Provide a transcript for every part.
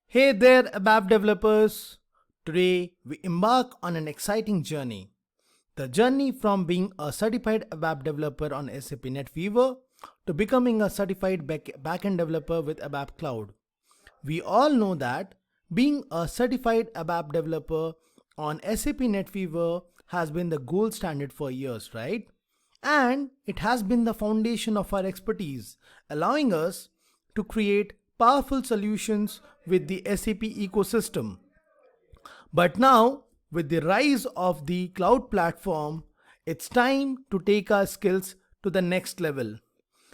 Hey there, ABAP developers! Today we embark on an exciting journey. The journey from being a certified ABAP developer on SAP NetWeaver to becoming a certified backend developer with ABAP Cloud. We all know that being a certified ABAP developer on SAP NetWeaver has been the gold standard for years, right? And it has been the foundation of our expertise, allowing us to create powerful solutions with the SAP ecosystem. But now, with the rise of the cloud platform, it's time to take our skills to the next level.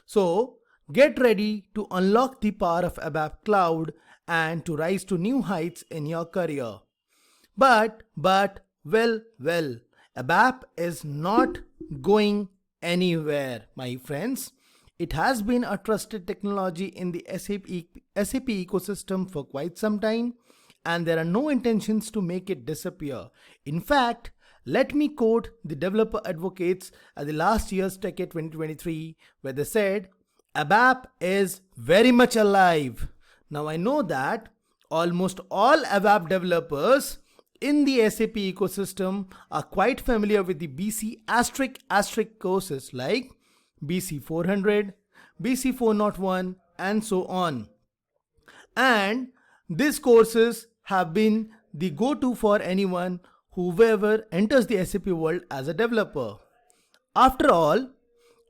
So, get ready to unlock the power of ABAP Cloud and to rise to new heights in your career. Well, ABAP is not going anywhere, my friends. It has been a trusted technology in the SAP ecosystem for quite some time, and there are no intentions to make it disappear. In fact, let me quote the developer advocates at the last year's TechEd 2023, where they said, ABAP is very much alive. Now I know that almost all ABAP developers in the SAP ecosystem are quite familiar with the BC** courses like BC 400, BC 401 and so on. And these courses have been the go-to for anyone whoever enters the SAP world as a developer. After all,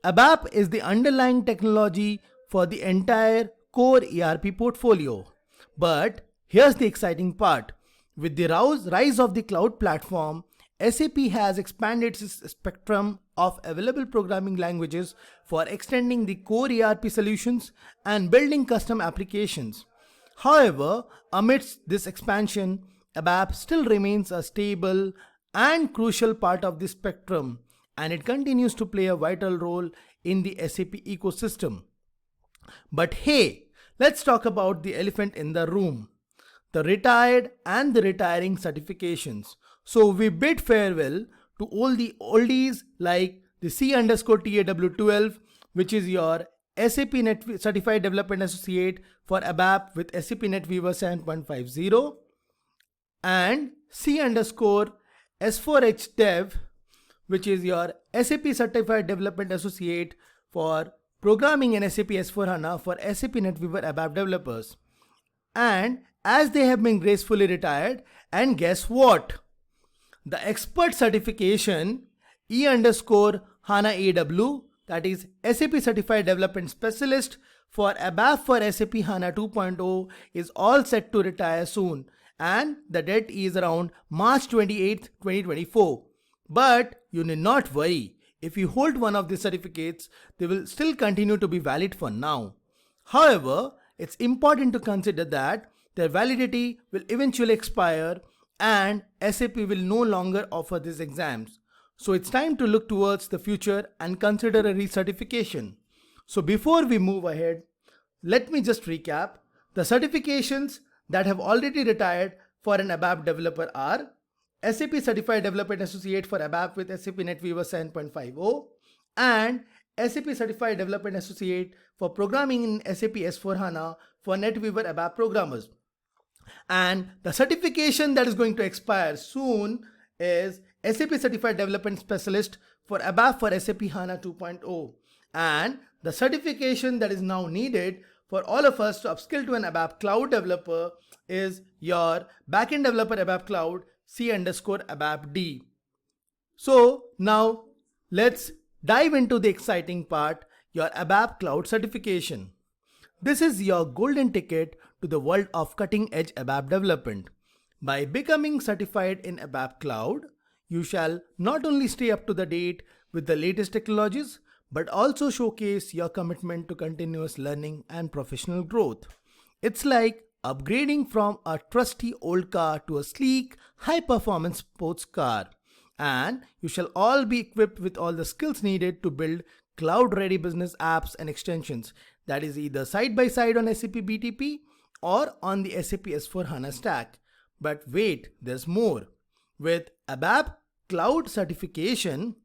ABAP is the underlying technology for the entire core ERP portfolio. But here's the exciting part. With the rise of the cloud platform, SAP has expanded its spectrum of available programming languages for extending the core ERP solutions and building custom applications. However, amidst this expansion, ABAP still remains a stable and crucial part of the spectrum, and it continues to play a vital role in the SAP ecosystem. But hey, let's talk about the elephant in the room: the retired and the retiring certifications. So we bid farewell to all the oldies like the C_TAW12, which is your SAP Certified Development Associate for ABAP with SAP NetWeaver 7.50, and C_S4H Dev, which is your SAP Certified Development Associate for programming in SAP S4HANA for SAP NetWeaver ABAP developers. And as they have been gracefully retired, and guess what? The expert certification E_HANA AW, that is SAP Certified Development Specialist for ABAP for SAP HANA 2.0, is all set to retire soon, and the date is around March 28, 2024. But you need not worry. If you hold one of these certificates, they will still continue to be valid for now. However, it's important to consider that their validity will eventually expire and SAP will no longer offer these exams. So it's time to look towards the future and consider a recertification. So before we move ahead, let me just recap. The certifications that have already retired for an ABAP developer are SAP Certified Development Associate for ABAP with SAP NetWeaver 7.50 and SAP Certified Development Associate for programming in SAP S4HANA for NetWeaver ABAP programmers. And the certification that is going to expire soon is SAP Certified Development Specialist for ABAP for SAP HANA 2.0. And the certification that is now needed for all of us to upskill to an ABAP Cloud developer is your Backend Developer ABAP Cloud C_ABAP-D. So now let's dive into the exciting part, your ABAP Cloud certification. This is your golden ticket to the world of cutting-edge ABAP development. By becoming certified in ABAP Cloud, you shall not only stay up to the date with the latest technologies, but also showcase your commitment to continuous learning and professional growth. It's like upgrading from a trusty old car to a sleek, high-performance sports car. And you shall all be equipped with all the skills needed to build cloud-ready business apps and extensions, that is either side by side on SAP BTP or on the SAP S4HANA stack. But wait, there's more. With ABAP Cloud certification,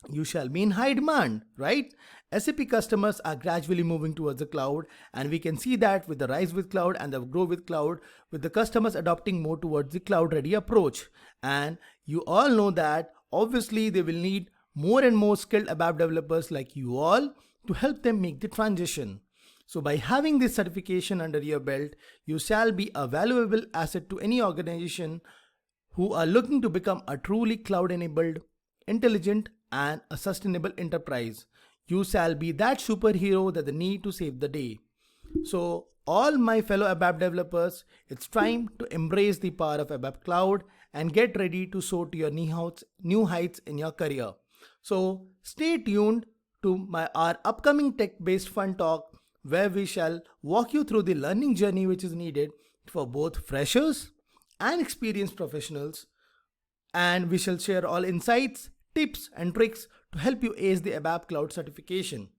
you shall be in high demand, right? SAP customers are gradually moving towards the cloud, and we can see that with the rise with cloud and the grow with cloud, with the customers adopting more towards the cloud ready approach. And you all know that obviously they will need more and more skilled ABAP developers like you all to help them make the transition. So by having this certification under your belt, you shall be a valuable asset to any organization who are looking to become a truly cloud-enabled, intelligent, and a sustainable enterprise. You shall be that superhero that they need to save the day. So, all my fellow ABAP developers, it's time to embrace the power of ABAP Cloud and get ready to soar to your new heights in your career. So, stay tuned to our upcoming tech-based fun talk where we shall walk you through the learning journey which is needed for both freshers and experienced professionals, and we shall share all insights, tips and tricks to help you ace the ABAP Cloud certification.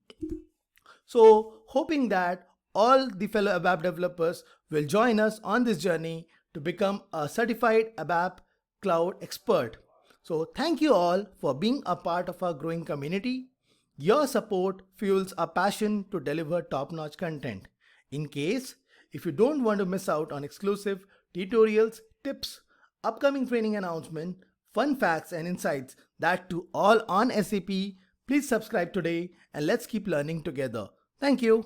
So, hoping that all the fellow ABAP developers will join us on this journey to become a certified ABAP Cloud expert. So, thank you all for being a part of our growing community. Your support fuels our passion to deliver top-notch content. In case, if you don't want to miss out on exclusive tutorials, tips, upcoming training announcement, fun facts and insights, that too all on SAP, please subscribe today and let's keep learning together. Thank you.